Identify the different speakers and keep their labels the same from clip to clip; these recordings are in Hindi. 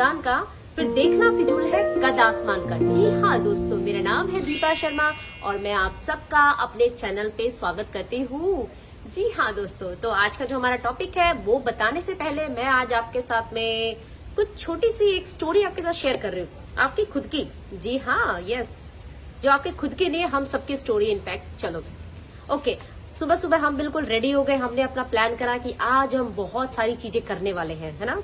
Speaker 1: उड़ान का, फिर देखना फिजूल है कद आसमान का। जी हाँ दोस्तों, मेरा नाम है दीपा शर्मा और मैं आप सबका अपने चैनल पे स्वागत करती हूँ। जी हाँ दोस्तों, तो आज का जो हमारा टॉपिक है वो बताने से पहले मैं आज आपके साथ में कुछ छोटी सी एक स्टोरी आपके साथ शेयर कर रही हूँ, आपकी खुद की। जी हाँ, यस, जो आपके खुद की नहीं है, हम सबकी स्टोरी इनफैक्ट। चलो ओके, सुबह सुबह हम बिल्कुल रेडी हो गए। हमने अपना प्लान करा कि आज हम बहुत सारी चीजें करने वाले हैं, है ना।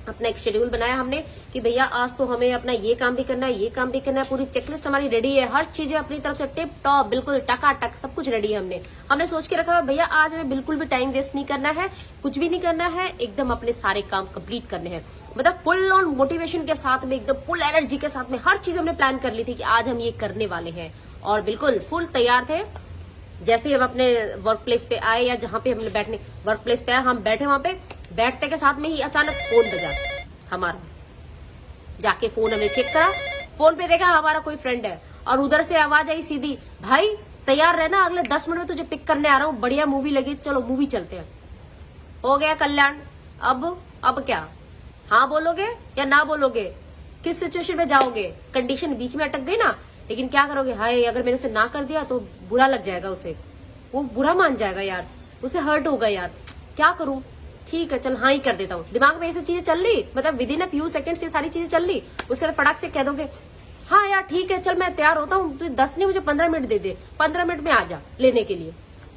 Speaker 1: अपना एक शेड्यूल बनाया हमने कि भैया आज तो हमें अपना ये काम भी करना है, ये काम भी करना है। पूरी चेकलिस्ट हमारी रेडी है, हर चीजें अपनी तरफ से टिप टॉप, बिल्कुल टकाटक सब कुछ रेडी है। हमने सोच के रखा है भैया आज हमें बिल्कुल भी टाइम वेस्ट नहीं करना है, कुछ भी नहीं करना है, एकदम अपने सारे काम कंप्लीट करने हैं। मतलब फुल ऑन मोटिवेशन के साथ में, एकदम फुल एनर्जी के साथ में हर चीज हमने प्लान कर ली थी कि आज हम ये करने वाले हैं और बिल्कुल फुल तैयार थे। जैसे ही हम अपने वर्क प्लेस पे आए या जहां पे हमने बैठने वर्क प्लेस पे आए, हम बैठे, वहां पे बैठते के साथ में ही अचानक फोन बजा हमारा। जाके फोन हमने चेक करा, फोन पे देखा हमारा कोई फ्रेंड है और उधर से आवाज आई सीधी, भाई तैयार रहना, अगले 10 मिनट में तुझे पिक करने आ रहा हूँ, बढ़िया मूवी लगी, चलो मूवी चलते हैं। हो गया कल्याण। अब क्या, हाँ बोलोगे या ना बोलोगे, किस सिचुएशन में जाओगे? कंडीशन बीच में अटक गई ना, लेकिन क्या करोगे? हाय, अगर मैंने उसे ना कर दिया तो बुरा लग जाएगा, उसे वो बुरा मान जाएगा यार, उसे हर्ट होगा यार, क्या करूं? ठीक है चल हाँ ही कर देता हूँ। दिमाग में ये सब चीजें चल रही, मतलब with in a few seconds ये सारी चीजें चल रही। उसके बाद फटाक से कह दोगे हाँ यार ठीक है चल मैं तैयार होता हूँ, तू 10 नहीं मुझे 15 मिनट दे दे, 15 मिनट में आ जा लेने के लिए,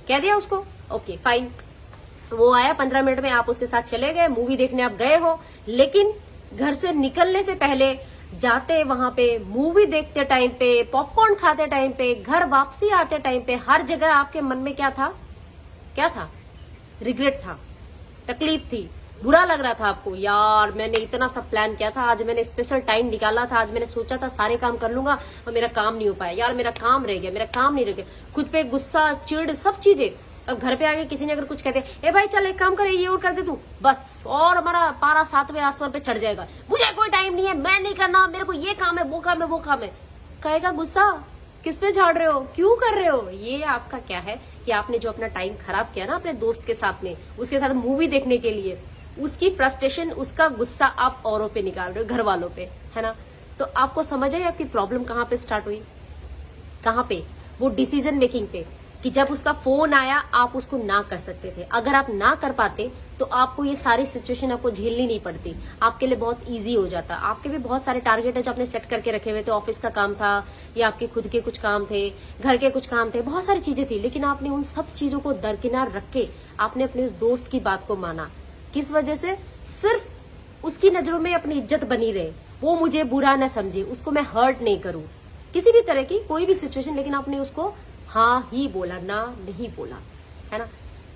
Speaker 1: कह दिया उसको। ओके फाइन, वो आया 15 मिनट में, आप उसके साथ चले गए, मूवी देखने आप गए हो। लेकिन घर से निकलने से पहले, जाते वहां पे, मूवी देखते टाइम पे, पॉपकॉर्न खाते टाइम पे, घर वापसी आते टाइम पे, हर जगह आपके मन में क्या था? क्या था? रिग्रेट था, तकलीफ थी, बुरा लग रहा था आपको। यार मैंने इतना सब प्लान किया था, आज मैंने स्पेशल टाइम निकाला था, आज मैंने सोचा था सारे काम कर लूंगा और मेरा काम नहीं हो पाया। यार मेरा काम रह गया, मेरा काम नहीं रह गया। खुद पे गुस्सा, चिढ़, सब चीजें। अब घर पे आके किसी ने अगर कुछ कहते, ए भाई चल एक काम करे, ये और कर दे तू, बस और हमारा पारा 7वें आसमान पे चढ़ जाएगा। मुझे कोई टाइम नहीं है, मैं नहीं करना, मेरे को ये काम है, वो काम है, वो काम है। कहेगा गुस्सा, किस पे झाड़ रहे हो, क्यों कर रहे हो? ये आपका क्या है कि आपने जो अपना टाइम खराब किया ना अपने दोस्त के साथ में, उसके साथ मूवी देखने के लिए, उसकी फ्रस्ट्रेशन, उसका गुस्सा आप औरों पे निकाल रहे हो, घर वालों पे, है ना। तो आपको समझ आई आपकी प्रॉब्लम कहाँ पे स्टार्ट हुई? कहाँ पे? वो डिसीजन मेकिंग पे, कि जब उसका फोन आया आप उसको ना कर सकते थे। अगर आप ना कर पाते तो आपको ये सारी सिचुएशन आपको झेलनी नहीं पड़ती, आपके लिए बहुत इजी हो जाता। आपके भी बहुत सारे टारगेट है जो आपने सेट करके रखे हुए थे, ऑफिस का काम था या आपके खुद के कुछ काम थे, घर के कुछ काम थे, बहुत सारी चीजें थी। लेकिन आपने उन सब चीजों को दरकिनार रख के आपने अपने उस दोस्त की बात को माना। किस वजह से? सिर्फ उसकी नजरों में अपनी इज्जत बनी रहे, वो मुझे बुरा न समझे, उसको मैं हर्ट नहीं करूं, किसी भी तरह की कोई भी सिचुएशन। लेकिन आपने उसको हाँ ही बोला, ना नहीं बोला, है ना।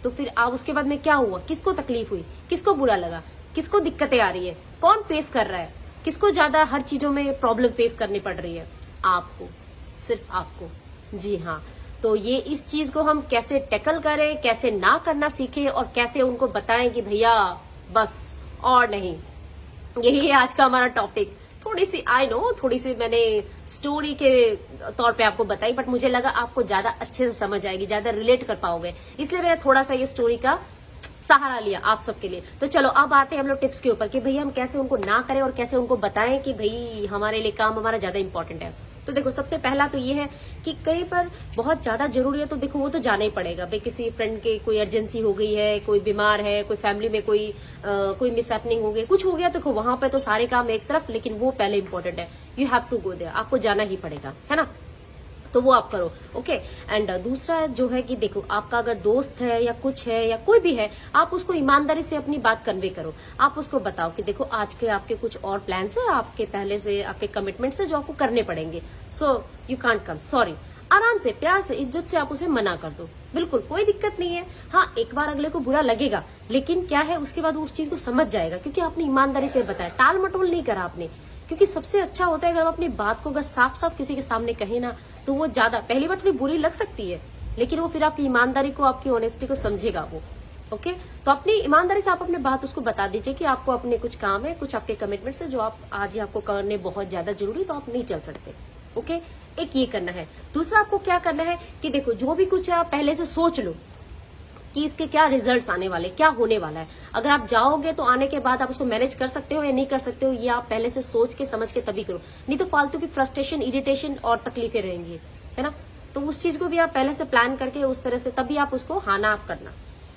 Speaker 1: तो फिर आप उसके बाद में क्या हुआ? किसको तकलीफ हुई? किसको बुरा लगा? किसको दिक्कतें आ रही है? कौन फेस कर रहा है? किसको ज्यादा हर चीजों में प्रॉब्लम फेस करनी पड़ रही है? आपको, सिर्फ आपको। जी हाँ, तो ये इस चीज को हम कैसे टैकल करें, कैसे ना करना सीखें और कैसे उनको बताएं कि भैया बस और नहीं। यही है आज का हमारा टॉपिक। थोड़ी सी आई नो, थोड़ी सी मैंने स्टोरी के तौर पे आपको बताई, बट मुझे लगा आपको ज्यादा अच्छे से समझ आएगी, ज्यादा रिलेट कर पाओगे, इसलिए मैंने थोड़ा सा ये स्टोरी का सहारा लिया आप सबके लिए। तो चलो अब आते हैं हम लोग टिप्स के ऊपर कि भैया हम कैसे उनको ना करें और कैसे उनको बताएं कि भाई हमारे लिए काम हमारा ज्यादा इंपॉर्टेंट है। तो देखो सबसे पहला तो ये है कि कहीं पर बहुत ज्यादा जरूरी है तो देखो वो तो जाना ही पड़ेगा भाई। किसी फ्रेंड के कोई अर्जेंसी हो गई है, कोई बीमार है, कोई फैमिली में कोई मिसहैपनिंग हो गई, कुछ हो गया, देखो वहां पे तो सारे काम एक तरफ, लेकिन वो पहले इंपॉर्टेंट है। You have to go there, आपको जाना ही पड़ेगा, है ना। तो वो आप करो, ओके। एंड दूसरा जो है कि देखो आपका अगर दोस्त है या कुछ है या कोई भी है, आप उसको ईमानदारी से अपनी बात कन्वे करो। आप उसको बताओ कि देखो आज के आपके कुछ और प्लान्स है, आपके पहले से आपके कमिटमेंट्स है जो आपको करने पड़ेंगे, so you can't come, sorry. आराम से, प्यार से, इज्जत से आप उसे मना कर दो, बिल्कुल कोई दिक्कत नहीं है। हाँ एक बार अगले को बुरा लगेगा, लेकिन क्या है उसके बाद वो उस चीज को समझ जाएगा, क्योंकि आपने ईमानदारी से बताया, टाल मटोल नहीं करा आपने। क्योंकि सबसे अच्छा होता है अगर हम अपनी बात को अगर साफ साफ किसी के सामने कहें ना, तो वो ज्यादा, पहली बार थोड़ी बुरी लग सकती है, लेकिन वो फिर आपकी ईमानदारी को, आपकी ऑनेस्टी को समझेगा वो, ओके। तो अपनी ईमानदारी से आप अपनी बात उसको बता दीजिए कि आपको अपने कुछ काम है, कुछ आपके कमिटमेंट्स है जो आप आज ही आपको करने बहुत ज्यादा जरूरी, तो आप नहीं चल सकते, ओके। एक ये करना है। दूसरा आपको क्या करना है कि देखो जो भी कुछ है आप पहले से सोच लो, कि इसके क्या रिजल्ट्स आने वाले, क्या होने वाला है। अगर आप जाओगे तो आने के बाद आप उसको मैनेज कर सकते हो या नहीं कर सकते हो, ये आप पहले से सोच के समझ के तभी करो, नहीं तो फालतू की फ्रस्ट्रेशन, इरिटेशन और तकलीफें रहेंगी, है ना। तो उस चीज को भी आप पहले से प्लान करके उस तरह से तभी आप उसको हाँ ना आप करना।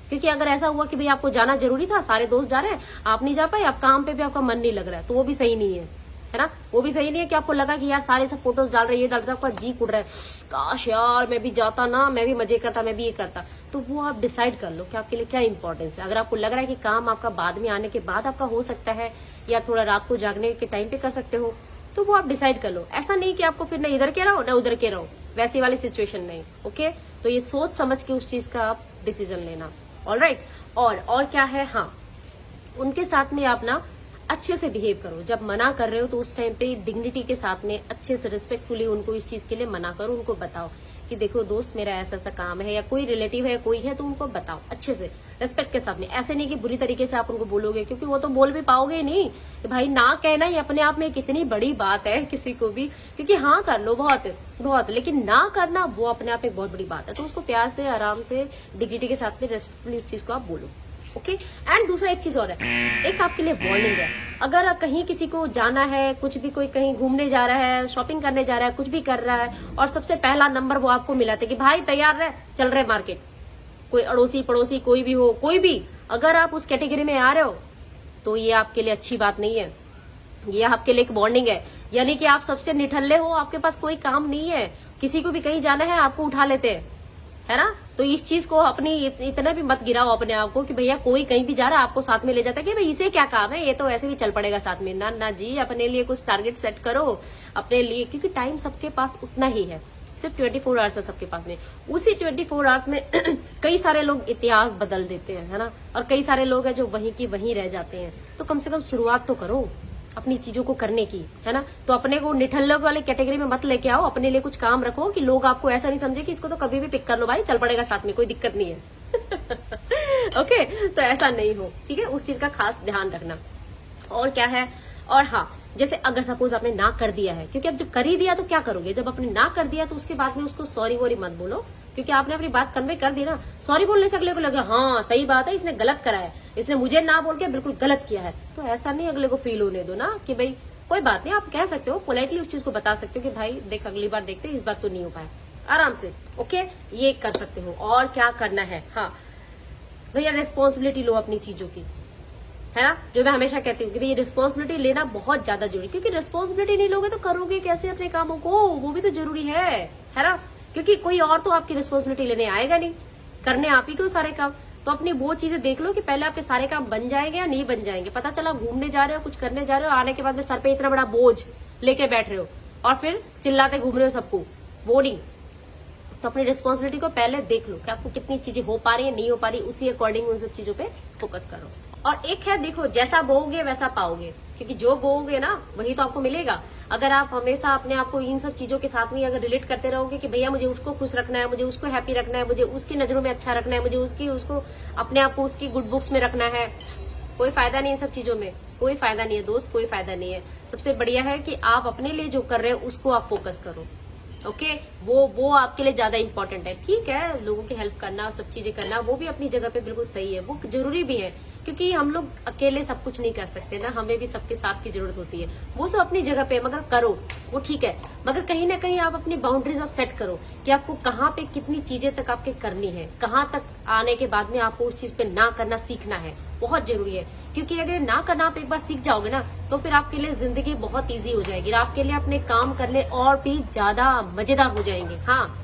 Speaker 1: क्योंकि अगर ऐसा हुआ कि भाई आपको जाना जरूरी था, सारे दोस्त जा रहे हैं, आप नहीं जा पाए, आप काम पे भी आपका मन नहीं लग रहा है, तो वो भी सही नहीं है ना। वो भी सही नहीं है कि आपको लगा कि यार सारे सब फोटोज डाल रहे हैं, ये डाल रहे हैं, आपका जी उड़ रहा है, काश यार मैं भी जाता ना, मैं भी मजे करता, मैं भी ये करता। तो वो आप डिसाइड कर लो कि आपके लिए क्या इंपॉर्टेंस है। अगर आपको लग रहा है कि काम आपका बाद में आने के बाद आपका हो सकता है, या थोड़ा रात को जागने के टाइम पे कर सकते हो, तो वो आप डिसाइड कर लो। ऐसा नहीं कि आपको फिर न इधर के रहो न उधर के रहो, वैसी वाली सिचुएशन नहीं। ओके, तो ये सोच समझ के उस चीज का आप डिसीजन लेना। ऑलराइट, और क्या है, हाँ, उनके साथ में आप ना अच्छे से बिहेव करो। जब मना कर रहे हो तो उस टाइम पे डिग्निटी के साथ में अच्छे से रिस्पेक्टफुली उनको इस चीज के लिए मना करो। उनको बताओ कि देखो दोस्त मेरा ऐसा ऐसा काम है, या कोई रिलेटिव है कोई है, तो उनको बताओ अच्छे से रिस्पेक्ट के साथ में। ऐसे नहीं कि बुरी तरीके से आप उनको बोलोगे, क्योंकि वो तो बोल भी पाओगे नहीं। कि भाई ना कहना ही अपने आप में कितनी बड़ी बात है किसी को भी, क्योंकि हाँ कर लो बहुत, लेकिन ना करना वो अपने आप में बहुत बड़ी बात है। तो उसको प्यार से, आराम से, डिग्निटी के साथ में रेस्पेक्टफुली उस चीज को आप बोलो। ओके, एंड दूसरा एक चीज और है, एक आपके लिए वार्निंग है। अगर कहीं किसी को जाना है, कुछ भी, कोई कहीं घूमने जा रहा है, शॉपिंग करने जा रहा है, कुछ भी कर रहा है, और सबसे पहला नंबर वो आपको मिला था कि भाई तैयार रहे, चल रहे मार्केट, कोई अड़ोसी पड़ोसी कोई भी हो, कोई भी, अगर आप उस कैटेगरी में आ रहे हो तो ये आपके लिए अच्छी बात नहीं है। ये आपके लिए एक वार्निंग है, यानी कि आप सबसे निठल्ले हो, आपके पास कोई काम नहीं है, किसी को भी कहीं जाना है आपको उठा लेते हैं, है ना। तो इस चीज को अपनी इतना भी मत गिराओ अपने आप को कि भैया कोई कहीं भी जा रहा है आपको साथ में ले जाता है कि भाई इसे क्या काम है, ये तो ऐसे भी चल पड़ेगा साथ में। ना ना जी, अपने लिए कुछ टारगेट सेट करो अपने लिए, क्योंकि टाइम सबके पास उतना ही है, सिर्फ 24 आवर्स है सबके पास में। उसी 24 आवर्स में कई सारे लोग इतिहास बदल देते हैं, है ना, और कई सारे लोग हैं जो वहीं की वहीं रह जाते हैं। तो कम से कम शुरुआत तो करो अपनी चीजों को करने की, है ना। तो अपने को निठल्लों वाले कैटेगरी में मत लेके आओ, अपने लिए कुछ काम रखो कि लोग आपको ऐसा नहीं समझे कि इसको तो कभी भी पिक कर लो भाई, चल पड़ेगा साथ में, कोई दिक्कत नहीं है। ओके, तो ऐसा नहीं हो, ठीक है, उस चीज का खास ध्यान रखना। और क्या है, और हाँ, जैसे अगर सपोज आपने ना कर दिया है, क्योंकि अब जब कर ही दिया तो क्या करोगे, जब आपने ना कर दिया तो उसके बाद में उसको सॉरी वॉरी मत बोलो, क्योंकि आपने अपनी बात कन्वे कर दी ना। सॉरी बोलने से अगले को लगे हाँ सही बात है, इसने गलत करा है, इसने मुझे ना बोल के बिल्कुल गलत किया है। तो ऐसा नहीं अगले को फील होने दो ना कि भाई कोई बात नहीं, आप कह सकते हो पोलाइटली, उस चीज को बता सकते हो कि भाई देख अगली बार देखते, इस बार तो नहीं हो पाया, आराम से। ओके, ये कर सकते हो। और क्या करना है, हाँ भैया रिस्पॉन्सिबिलिटी लो अपनी चीजों की, है ना, जो मैं हमेशा कहती हूँ कि भाई रिस्पॉन्सिबिलिटी लेना बहुत ज्यादा जरूरी, क्योंकि रिस्पॉन्सिबिलिटी नहीं लोगे तो करोगे कैसे अपने कामों को, वो भी तो जरूरी है ना। क्योंकि कोई और तो आपकी रिस्पॉन्सिबिलिटी लेने आएगा नहीं, करने आप ही को सारे काम। तो अपनी वो चीजें देख लो कि पहले आपके सारे काम बन जाएंगे या नहीं बन जाएंगे। पता चला घूमने जा रहे हो, कुछ करने जा रहे हो, आने के बाद में सर पे इतना बड़ा बोझ लेके बैठ रहे हो और फिर चिल्लाते घूम रहे हो सबको, वो नहीं। तो अपनी रिस्पॉन्सिबिलिटी को पहले देख लो कि आपको कितनी चीजें हो पा रही है, नहीं हो पा रही, उसी अकॉर्डिंग उन सब चीजों पे फोकस करो। और एक है, देखो जैसा बोओगे वैसा पाओगे, क्योंकि जो बोओगे ना वही तो आपको मिलेगा। अगर आप हमेशा अपने आप को इन सब चीजों के साथ में अगर रिलेट करते रहोगे कि भैया मुझे उसको खुश रखना है, मुझे उसको हैप्पी रखना है, मुझे उसकी नजरों में अच्छा रखना है, मुझे उसको अपने आप को उसकी गुड बुक्स में रखना है, कोई फायदा नहीं इन सब चीजों में, कोई फायदा नहीं है दोस्त, कोई फायदा नहीं है। सबसे बढ़िया है कि आप अपने लिए जो कर रहे हो उसको आप फोकस करो। ओके, वो आपके लिए ज्यादा इंपॉर्टेंट है। ठीक है, लोगों की हेल्प करना, सब चीजें करना, वो भी अपनी जगह पे बिल्कुल सही है, वो जरूरी भी है, क्योंकि हम लोग अकेले सब कुछ नहीं कर सकते ना, हमें भी सबके साथ की जरूरत होती है। वो सब अपनी जगह पे मगर करो, वो ठीक है, मगर कहीं ना कहीं आप अपनी बाउंड्रीज आप सेट करो कि आपको कहाँ पे कितनी चीजें तक आपके करनी है, कहाँ तक आने के बाद में आपको उस चीज पे ना करना सीखना है, बहुत जरूरी है। क्योंकि अगर ना करना आप एक बार सीख जाओगे ना, तो फिर आपके लिए जिंदगी बहुत इजी हो जाएगी, आपके लिए अपने काम करने और भी ज्यादा मजेदार हो जाएंगे। हाँ,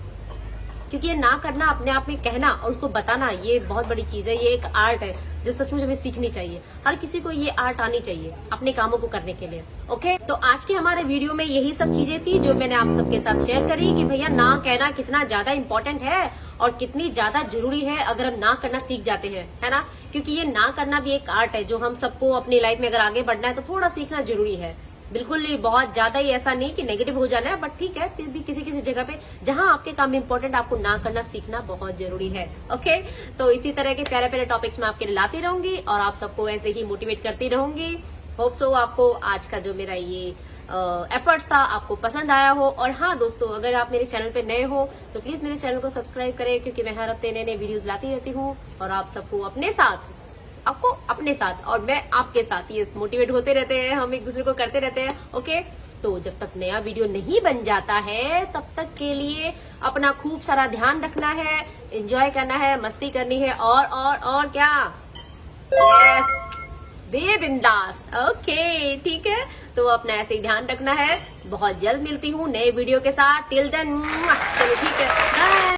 Speaker 1: क्योंकि ये ना करना, अपने आप में कहना और उसको बताना, ये बहुत बड़ी चीज है, ये एक आर्ट है जो सचमुच हमें सीखनी चाहिए। हर किसी को ये आर्ट आनी चाहिए अपने कामों को करने के लिए। ओके, तो आज के हमारे वीडियो में यही सब चीजें थी जो मैंने आप सबके साथ शेयर करी कि भैया ना कहना कितना ज्यादा इंपॉर्टेंट है और कितनी ज्यादा जरूरी है अगर हम ना करना सीख जाते हैं, है ना। क्योंकि ये ना करना भी एक आर्ट है जो हम सबको अपनी लाइफ में अगर आगे बढ़ना है तो थोड़ा सीखना जरूरी है। बिल्कुल नहीं, बहुत ज्यादा ही ऐसा नहीं कि नेगेटिव हो जाना है, बट ठीक है, फिर भी किसी किसी जगह पे जहां आपके काम इंपॉर्टेंट, आपको ना करना सीखना बहुत जरूरी है। ओके, तो इसी तरह के प्यारे प्यारे टॉपिक्स मैं आपके लिए लाती रहूंगी और आप सबको ऐसे ही मोटिवेट करती रहूंगी। होप सो आपको आज का जो मेरा ये एफर्ट्स था आपको पसंद आया हो। और हाँ दोस्तों, अगर आप मेरे चैनल पे नए हो तो प्लीज मेरे चैनल को सब्सक्राइब करें, क्योंकि मैं हर हफ्ते नए नए वीडियोस लाती रहती हूँ और आप सबको अपने साथ और मैं आपके साथ ये मोटिवेट होते रहते हैं, हम एक दूसरे को करते रहते हैं। ओके, तो जब तक नया वीडियो नहीं बन जाता है तब तक के लिए अपना खूब सारा ध्यान रखना है, एंजॉय करना है, मस्ती करनी है और क्या, यस, बे बिंदास। ओके ठीक है, तो अपना ऐसे ही ध्यान रखना है। बहुत जल्द मिलती हूँ नए वीडियो के साथ। टिल देन चलो ठीक है, बाय।